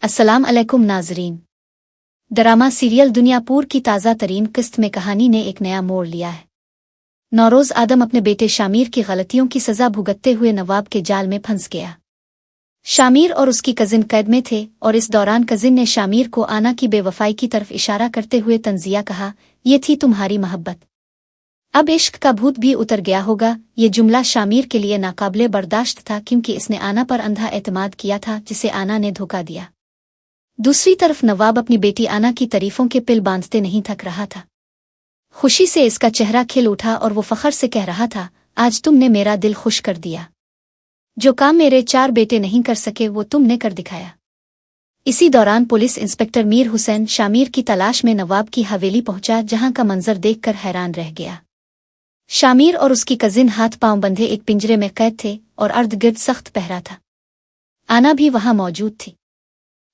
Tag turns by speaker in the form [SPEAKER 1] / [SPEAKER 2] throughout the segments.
[SPEAKER 1] अस्सलाम अलैकुम नाजरीन। ड्रामा सीरियल दुनियापुर की ताज़ा तरीन किस्त में कहानी ने एक नया मोड़ लिया है। नौरोज़ आदम अपने बेटे शामिर की गलतियों की सज़ा भुगतते हुए नवाब के जाल में फंस गया। शामिर और उसकी कजिन कैद में थे और इस दौरान कजिन ने शामिर को आना की बेवफाई की तरफ इशारा करते हुए तंजिया कहा, ये थी तुम्हारी मोहब्बत, अब इश्क का भूत भी उतर गया होगा। ये जुमला शामिर के लिए नाकाबिले बर्दाश्त था क्योंकि इसने आना पर अंधा एतमाद किया था जिसे आना ने धोखा दिया। दूसरी तरफ नवाब अपनी बेटी आना की तारीफों के पिल बांधते नहीं थक रहा था। खुशी से इसका चेहरा खिल उठा और वो फखर से कह रहा था, आज तुमने मेरा दिल खुश कर दिया। जो काम मेरे 4 बेटे नहीं कर सके वो तुमने कर दिखाया। इसी दौरान पुलिस इंस्पेक्टर मीर हुसैन शामिर की तलाश में नवाब की हवेली पहुंचा, जहां का मंजर देखकर हैरान रह गया। शामिर और उसकी कजिन हाथ पांव बंधे एक पिंजरे में कैद थे और अर्द गिर्द सख्त पहरा था। आना भी वहां मौजूद थी।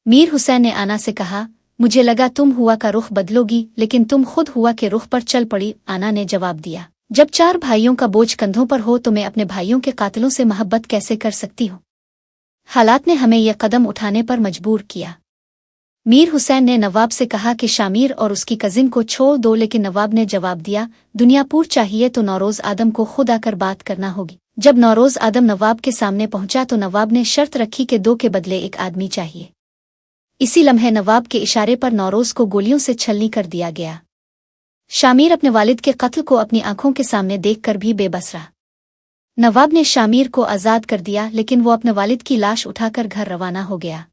[SPEAKER 1] मीर हुसैन ने आना से कहा, मुझे लगा तुम हुआ का रुख बदलोगी, लेकिन तुम खुद हुआ के रुख पर चल पड़ी। आना ने जवाब दिया, जब 4 भाइयों का बोझ कंधों पर हो तो मैं अपने भाइयों के कातिलों से मोहब्बत कैसे कर सकती हूँ। हालात ने हमें यह कदम उठाने पर मजबूर किया। मीर हुसैन ने नवाब से कहा कि शामिर और उसकी कजिन को छोड़ दो, लेकिन नवाब ने जवाब दिया, दुनियापुर चाहिए तो नौरोज़ आदम को खुद आकर बात करना होगी। जब नौरोज़ आदम नवाब के सामने पहुंचा तो नवाब ने शर्त रखी कि 2 के बदले 1 आदमी चाहिए। इसी लम्हे नवाब के इशारे पर नौरोज़ को गोलियों से छलनी कर दिया गया। शामिर अपने वालिद के कत्ल को अपनी आंखों के सामने देखकर भी बेबस रहा। नवाब ने शामिर को आज़ाद कर दिया, लेकिन वो अपने वालिद की लाश उठाकर घर रवाना हो गया।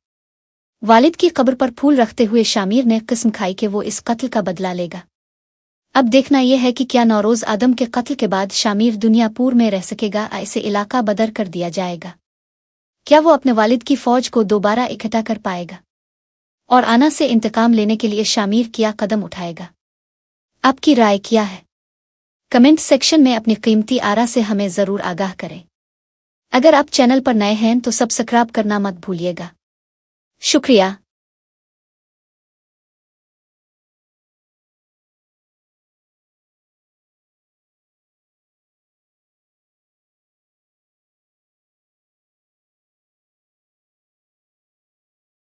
[SPEAKER 1] वालिद की कब्र पर फूल रखते हुए शामिर ने कसम खाई कि वो इस कत्ल का बदला लेगा। अब देखना यह है कि क्या नौरोज़ आदम के कत्ल के बाद शामिर दुनियापुर में रह सकेगा, ऐसे इलाका बदर कर दिया जाएगा। क्या वो अपने वालिद की फौज को दोबारा इकट्ठा कर पाएगा और आना से इंतकाम लेने के लिए शामिर क्या कदम उठाएगा? आपकी राय क्या है? कमेंट सेक्शन में अपनी कीमती आरा से हमें ज़रूर आगाह करें। अगर आप चैनल पर नए हैं तो सब्सक्राइब करना मत भूलिएगा। शुक्रिया।